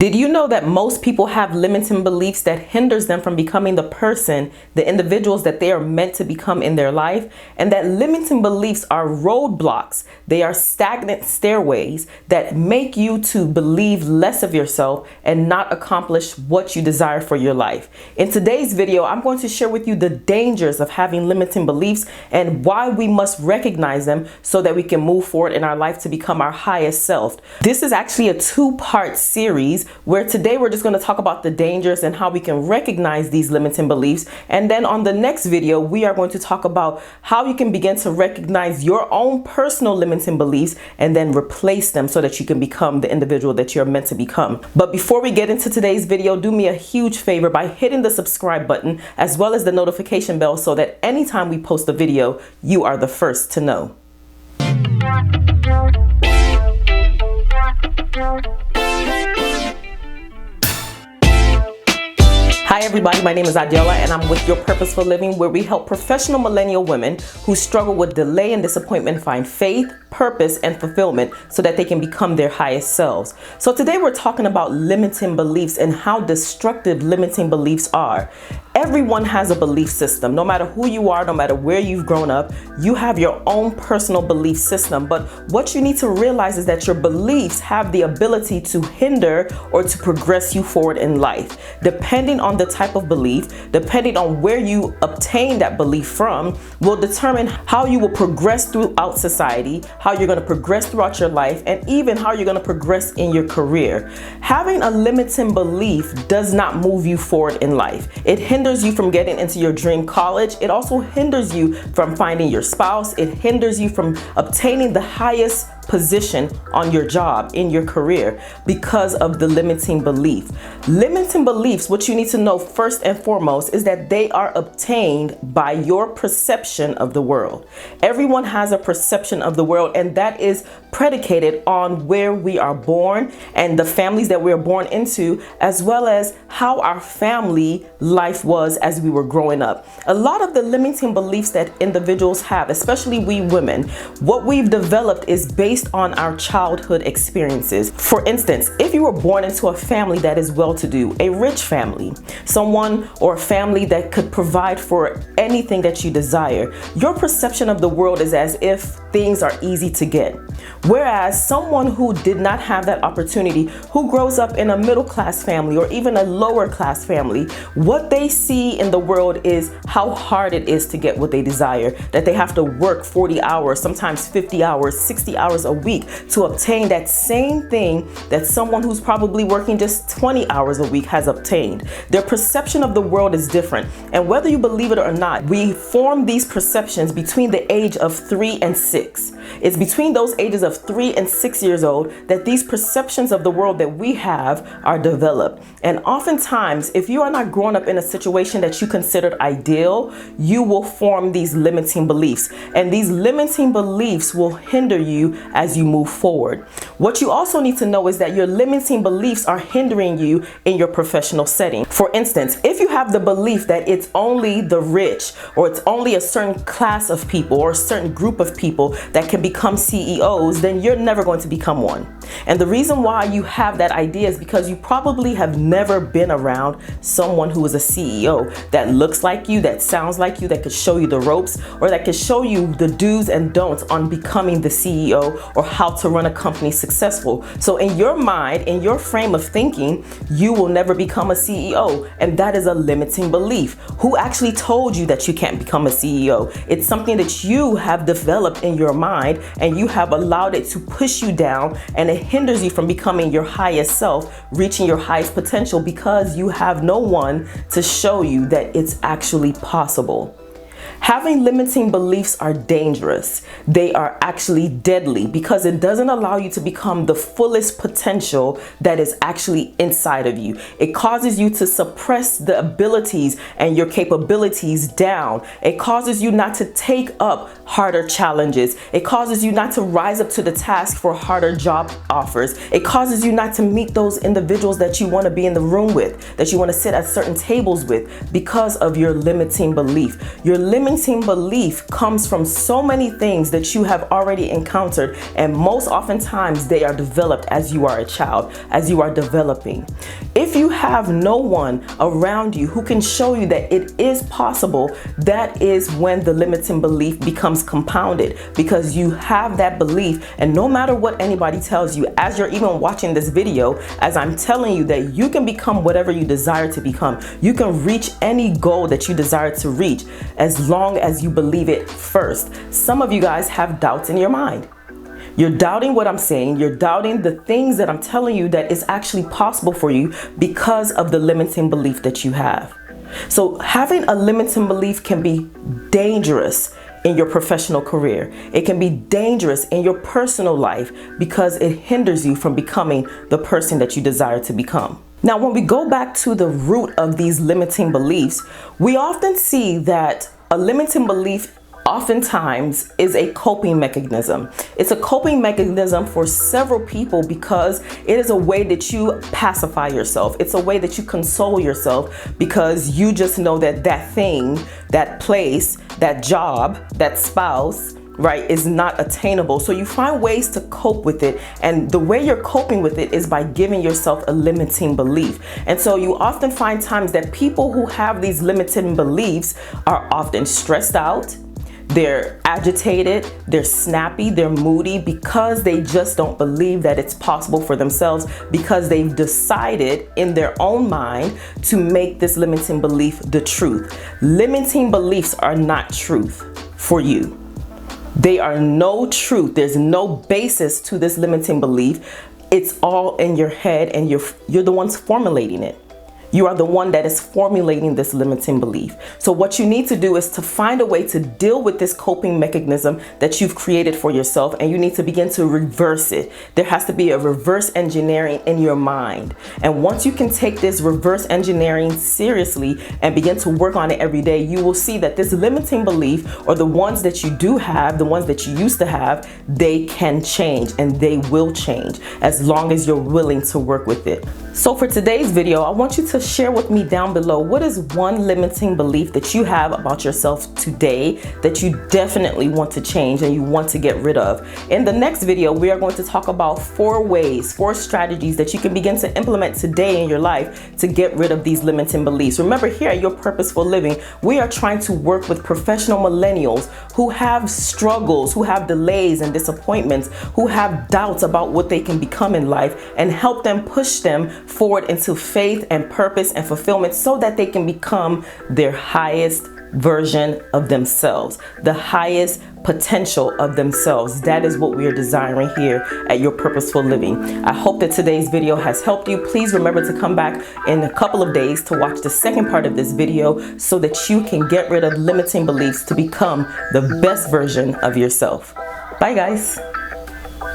Did you know that most people have limiting beliefs that hinders them from becoming the person, the individuals that they are meant to become in their life? And that limiting beliefs are roadblocks. They are stagnant stairways that make you to believe less of yourself and not accomplish what you desire for your life. In today's video, I'm going to share with you the dangers of having limiting beliefs and why we must recognize them so that we can move forward in our life to become our highest self. This is actually a two-part series where today we're just going to talk about the dangers and how we can recognize these limiting beliefs. And then on the next video, we are going to talk about how you can begin to recognize your own personal limiting beliefs and then replace them so that you can become the individual that you're meant to become. But before we get into today's video, do me a huge favor by hitting the subscribe button as well as the notification bell so that anytime we post a video, you are the first to know. Hi everybody, my name is Adela and I'm with Your Purposeful Living, where we help professional millennial women who struggle with delay and disappointment find faith, purpose, and fulfillment so that they can become their highest selves. So today we're talking about limiting beliefs and how destructive limiting beliefs are. Everyone has a belief system. No matter who you are, no matter where you've grown up, you have your own personal belief system. But what you need to realize is that your beliefs have the ability to hinder or to progress you forward in life. Depending on the type of belief, depending on where you obtain that belief from, will determine how you will progress throughout society, how you're going to progress throughout your life, and even how you're going to progress in your career. Having a limiting belief does not move you forward in life. It hinders you from getting into your dream college. It also hinders you from finding your spouse. It hinders you from obtaining the highest position on your job, in your career, because of the limiting belief. Limiting beliefs, what you need to know first and foremost is that they are obtained by your perception of the world. Everyone has a perception of the world, and that is predicated on where we are born and the families that we're born into, as well as how our family life was as we were growing up. A lot of the limiting beliefs that individuals have, especially we women, what we've developed is based on our childhood experiences. For instance, if you were born into a family that is well-to-do, a rich family, someone or a family that could provide for anything that you desire, your perception of the world is as if things are easy to get. Whereas someone who did not have that opportunity, who grows up in a middle-class family or even a lower-class family, what they see in the world is how hard it is to get what they desire, that they have to work 40 hours, sometimes 50 hours, 60 hours a week to obtain that same thing that someone who's probably working just 20 hours a week has obtained. Their perception of the world is different. And whether you believe it or not, we form these perceptions between the age of 3 and 6. It's between those ages of 3 and 6 years old that these perceptions of the world that we have are developed. And oftentimes, if you are not growing up in a situation that you considered ideal, you will form these limiting beliefs. And these limiting beliefs will hinder you as you move forward. What you also need to know is that your limiting beliefs are hindering you in your professional setting. For instance, if you have the belief that it's only the rich or it's only a certain class of people or a certain group of people that can become CEOs, then you're never going to become one. And the reason why you have that idea is because you probably have never been around someone who is a CEO that looks like you, that sounds like you, that could show you the ropes, or that could show you the do's and don'ts on becoming the CEO or how to run a company successful. So in your mind, in your frame of thinking, you will never become a CEO. And that is a limiting belief. Who actually told you that you can't become a CEO? It's something that you have developed in your mind and you have allowed it to push you down, and it hinders you from becoming your highest self, reaching your highest potential, because you have no one to show you that it's actually possible. Having limiting beliefs are dangerous. They are actually deadly because it doesn't allow you to become the fullest potential that is actually inside of you. It causes you to suppress the abilities and your capabilities down. It causes you not to take up harder challenges. It causes you not to rise up to the task for harder job offers. It causes you not to meet those individuals that you want to be in the room with, that you want to sit at certain tables with, because of your limiting belief. Your limiting limiting belief comes from so many things that you have already encountered, and most oftentimes they are developed as you are a child, as you are developing. If you have no one around you who can show you that it is possible, that is when the limiting belief becomes compounded, because you have that belief, and no matter what anybody tells you, as you're even watching this video, as I'm telling you that you can become whatever you desire to become, you can reach any goal that you desire to reach as long as you believe it first. Some of you guys have doubts in your mind. You're doubting what I'm saying. You're doubting the things that I'm telling you that is actually possible for you because of the limiting belief that you have. So having a limiting belief can be dangerous in your professional career. It can be dangerous in your personal life because it hinders you from becoming the person that you desire to become. Now, when we go back to the root of these limiting beliefs, we often see that a limiting belief oftentimes is a coping mechanism. It's a coping mechanism for several people because it is a way that you pacify yourself. It's a way that you console yourself because you just know that that thing, that place, that job, that spouse, right, is not attainable. So you find ways to cope with it. And the way you're coping with it is by giving yourself a limiting belief. And so you often find times that people who have these limiting beliefs are often stressed out. They're agitated, they're snappy, they're moody because they just don't believe that it's possible for themselves, because they've decided in their own mind to make this limiting belief the truth. Limiting beliefs are not truth for you. They are no truth. There's no basis to this limiting belief. It's all in your head, and you're the ones formulating it. You are the one that is formulating this limiting belief. So what you need to do is to find a way to deal with this coping mechanism that you've created for yourself, and you need to begin to reverse it. There has to be a reverse engineering in your mind. And once you can take this reverse engineering seriously and begin to work on it every day, you will see that this limiting belief, or the ones that you do have, the ones that you used to have, they can change, and they will change as long as you're willing to work with it. So for today's video, I want you to share with me down below, what is one limiting belief that you have about yourself today that you definitely want to change and you want to get rid of? In the next video, we are going to talk about 4 strategies that you can begin to implement today in your life to get rid of these limiting beliefs. Remember, here at Your Purposeful Living, we are trying to work with professional millennials who have struggles, who have delays and disappointments, who have doubts about what they can become in life, and help them push them forward into faith and purpose and fulfillment so that they can become their highest version of themselves, the highest potential of themselves. That is what we are desiring here at Your Purposeful Living. I hope that today's video has helped you. Please remember to come back in a couple of days to watch the second part of this video so that you can get rid of limiting beliefs to become the best version of yourself. Bye, guys.